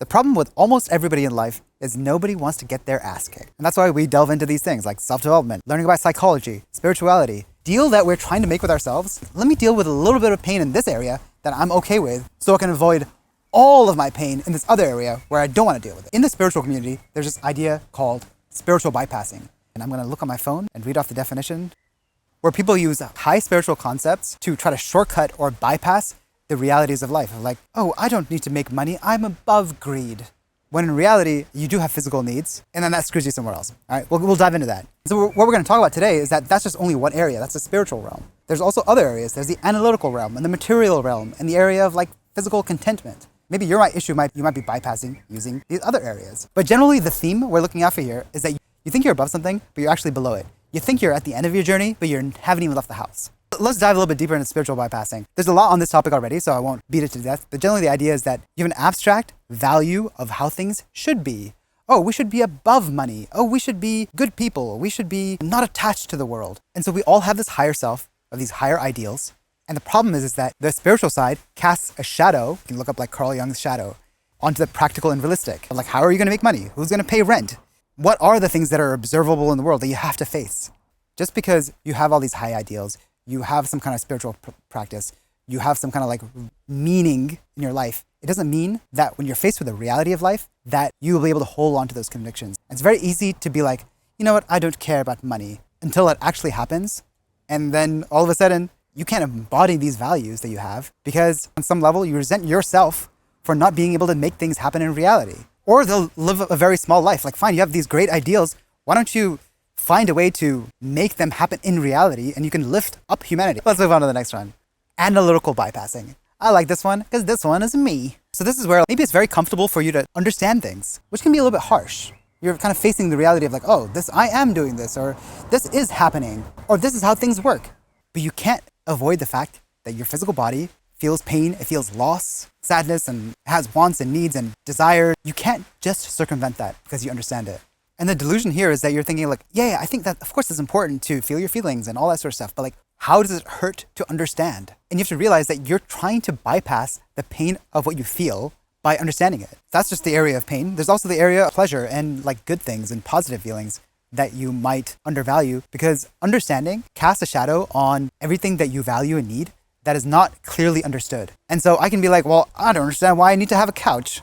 The problem with almost everybody in life is nobody wants to get their ass kicked. And that's why we delve into these things like self-development, learning about psychology, spirituality, deal that we're trying to make with ourselves. Let me deal with a little bit of pain in this area that I'm okay with so I can avoid all of my pain in this other area where I don't want to deal with it. In the spiritual community, there's this idea called spiritual bypassing. And I'm going to look on my phone and read off the definition, where people use high spiritual concepts to try to shortcut or bypass the realities of life. Like, oh, I don't need to make money. I'm above greed. When in reality, you do have physical needs, and then that screws you somewhere else. All right, we'll dive into that. So what we're going to talk about today is that that's just only one area. That's the spiritual realm. There's also other areas. There's the analytical realm and the material realm and the area of like physical contentment. Maybe your issue you might be bypassing using these other areas. But generally, the theme we're looking at for here is that you think you're above something, but you're actually below it. You think you're at the end of your journey, but you haven't even left the house. Let's dive a little bit deeper into spiritual bypassing. There's a lot on this topic already, so I won't beat it to death. But generally, the idea is that you have an abstract value of how things should be. Oh, we should be above money. Oh, we should be good people. We should be not attached to the world. And so we all have this higher self of these higher ideals. And the problem is that the spiritual side casts a shadow. You can look up like Carl Jung's shadow onto the practical and realistic. Like, how are you going to make money? Who's going to pay rent? What are the things that are observable in the world that you have to face? Just because you have all these high ideals, you have some kind of spiritual practice, you have some kind of like meaning in your life, it doesn't mean that when you're faced with the reality of life, that you will be able to hold on to those convictions. It's very easy to be like, you know what, I don't care about money until it actually happens. And then all of a sudden, you can't embody these values that you have because on some level, you resent yourself for not being able to make things happen in reality. Or they'll live a very small life. Like, fine, you have these great ideals. Why don't you find a way to make them happen in reality and you can lift up humanity? Let's move on to the next one. Analytical bypassing. I like this one because this one is me. So this is where maybe it's very comfortable for you to understand things, which can be a little bit harsh. You're kind of facing the reality of like, oh, I am doing this, or this is happening, or this is how things work. But you can't avoid the fact that your physical body feels pain, it feels loss, sadness, and has wants and needs and desires. You can't just circumvent that because you understand it. And the delusion here is that you're thinking like, yeah, I think that of course it's important to feel your feelings and all that sort of stuff, but like, how does it hurt to understand? And you have to realize that you're trying to bypass the pain of what you feel by understanding it. That's just the area of pain. There's also the area of pleasure and like good things and positive feelings that you might undervalue, because understanding casts a shadow on everything that you value and need that is not clearly understood. And so I can be like, well, I don't understand why I need to have a couch.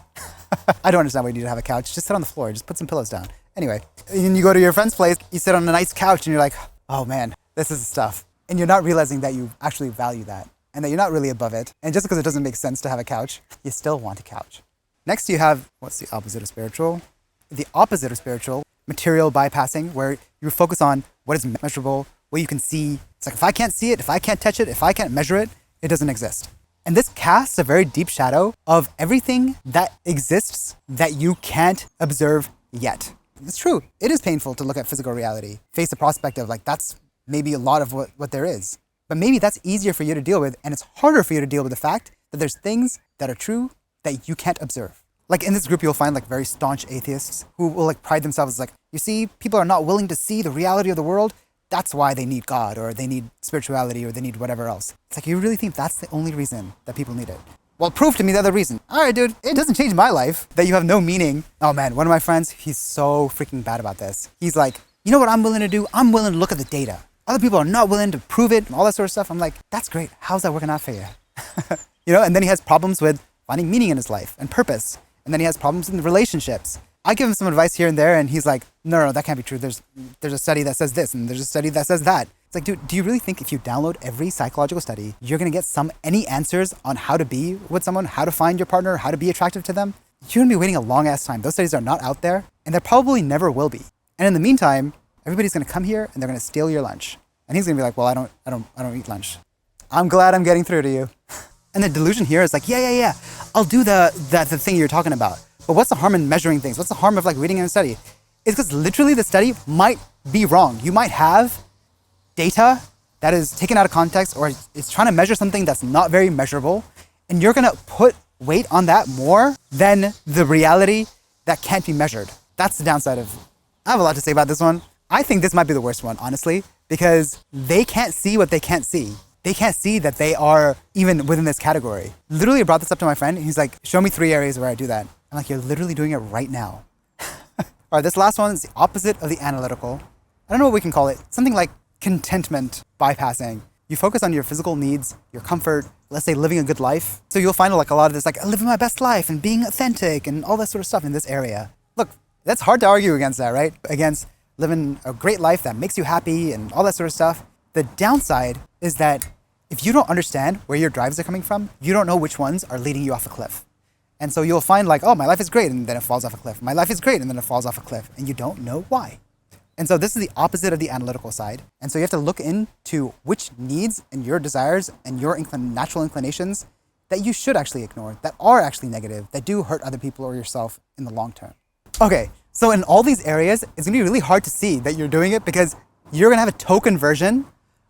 I don't understand why you need to have a couch. Just sit on the floor, just put some pillows down. Anyway, and you go to your friend's place, you sit on a nice couch and you're like, oh man, this is stuff. And you're not realizing that you actually value that and that you're not really above it. And just because it doesn't make sense to have a couch, you still want a couch. Next you have, what's the opposite of spiritual? The opposite of spiritual, material bypassing, where you focus on what is measurable, what you can see. It's like, if I can't see it, if I can't touch it, if I can't measure it, it doesn't exist. And this casts a very deep shadow of everything that exists that you can't observe yet. It's true. It is painful to look at physical reality, face the prospect of like, that's maybe a lot of what there is. But maybe that's easier for you to deal with, and it's harder for you to deal with the fact that there's things that are true that you can't observe. Like in this group, you'll find like very staunch atheists who will like pride themselves as like, you see, people are not willing to see the reality of the world. That's why they need God, or they need spirituality, or they need whatever else. It's like, you really think that's the only reason that people need it? Well, prove to me the other reason. All right, dude, it doesn't change my life that you have no meaning. Oh man, one of my friends, he's so freaking bad about this. He's like, you know what I'm willing to do? I'm willing to look at the data. Other people are not willing to prove it and all that sort of stuff. I'm like, that's great. How's that working out for you? And then he has problems with finding meaning in his life and purpose. And then he has problems in relationships. I give him some advice here and there, and he's like, no, that can't be true. There's a study that says this, and there's a study that says that. It's like, dude, do you really think if you download every psychological study, you're going to get any answers on how to be with someone, how to find your partner, how to be attractive to them? You're going to be waiting a long ass time. Those studies are not out there, and there probably never will be. And in the meantime, everybody's going to come here and they're going to steal your lunch. And he's going to be like, well, I don't eat lunch. I'm glad I'm getting through to you. And the delusion here is like, yeah, I'll do the thing you're talking about. But what's the harm in measuring things? What's the harm of like reading in a study? It's because literally the study might be wrong. You might have data that is taken out of context, or is trying to measure something that's not very measurable. And you're going to put weight on that more than the reality that can't be measured. That's the downside of, I have a lot to say about this one. I think this might be the worst one, honestly, because they can't see what they can't see. They can't see that they are even within this category. Literally, I brought this up to my friend. He's like, show me 3 areas where I do that. And like you're literally doing it right now. All right, this last one is the opposite of the analytical. I don't know what we can call it. Something like contentment bypassing. You focus on your physical needs, your comfort, let's say living a good life. So you'll find like a lot of this like living my best life and being authentic and all that sort of stuff in this area. Look, that's hard to argue against that, right? Against living a great life that makes you happy and all that sort of stuff. The downside is that if you don't understand where your drives are coming from, you don't know which ones are leading you off a cliff. And so you'll find like, oh, my life is great, and then it falls off a cliff. My life is great, and then it falls off a cliff, and you don't know why. And so this is the opposite of the analytical side. And so you have to look into which needs and your desires and your natural inclinations that you should actually ignore, that are actually negative, that do hurt other people or yourself in the long term. Okay, so in all these areas, it's gonna be really hard to see that you're doing it because you're gonna have a token version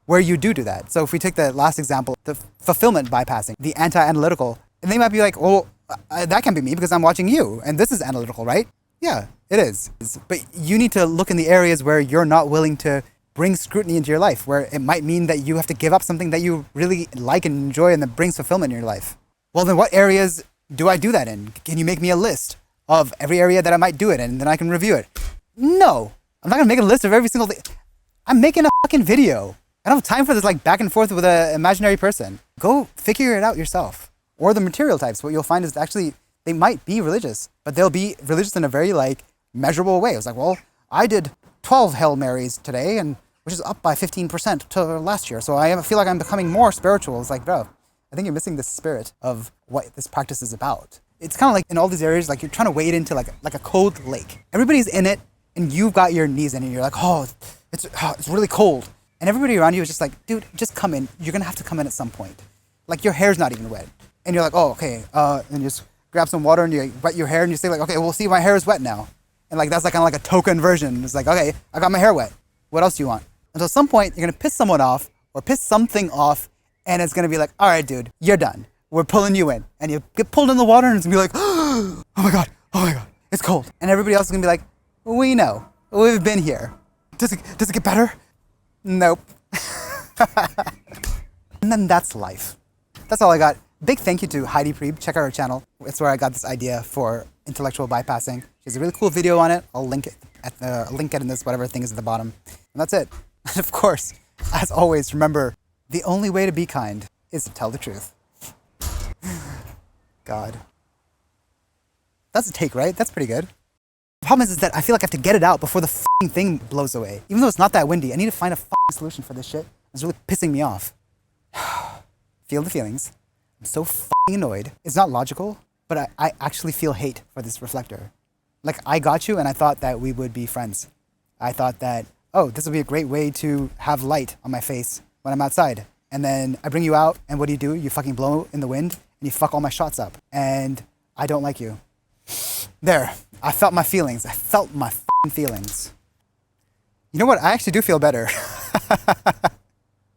where you do that. So if we take the last example, the fulfillment bypassing, the anti-analytical, and they might be like, well, that can't be me because I'm watching you, and this is analytical, right? Yeah, it is. But you need to look in the areas where you're not willing to bring scrutiny into your life, where it might mean that you have to give up something that you really like and enjoy and that brings fulfillment in your life. Well, then what areas do I do that in? Can you make me a list of every area that I might do it in, and then I can review it? No, I'm not gonna make a list of every single thing. I'm making a fucking video. I don't have time for this like back and forth with an imaginary person. Go figure it out yourself. Or the material types, what you'll find is actually they might be religious, but they'll be religious in a very like measurable way. It was like, well, I did 12 Hail Marys today, and which is up by 15% to last year. So I feel like I'm becoming more spiritual. It's like, bro, I think you're missing the spirit of what this practice is about. It's kind of like in all these areas, like you're trying to wade into like a cold lake. Everybody's in it, and you've got your knees in it. And you're like, oh, it's really cold. And everybody around you is just like, dude, just come in. You're gonna have to come in at some point. Like your hair's not even wet. And you're like, oh, okay. And you just grab some water and you wet your hair and you say like, okay, we'll see, my hair is wet now. And like, that's like kind of like a token version. It's like, okay, I got my hair wet. What else do you want? Until some point, you're gonna piss someone off or piss something off, and it's gonna be like, all right, dude, you're done. We're pulling you in. And you get pulled in the water and it's gonna be like, oh my God, it's cold. And everybody else is gonna be like, we know, we've been here. Does it get better? Nope. And then that's life. That's all I got. Big thank you to Heidi Prieb. Check out her channel. It's where I got this idea for intellectual bypassing. She has a really cool video on it. I'll link it in this whatever thing is at the bottom. And that's it. And of course, as always, remember, the only way to be kind is to tell the truth. God. That's a take, right? That's pretty good. The problem is that I feel like I have to get it out before the f***ing thing blows away. Even though it's not that windy, I need to find a f***ing solution for this shit. It's really pissing me off. Feel the feelings. I'm so f***ing annoyed. It's not logical, but I actually feel hate for this reflector. Like, I got you and I thought that we would be friends. I thought that, oh, this would be a great way to have light on my face when I'm outside. And then I bring you out, and what do? You fucking blow in the wind, and you fuck all my shots up. And I don't like you. There, I felt my feelings. I felt my f***ing feelings. You know what? I actually do feel better.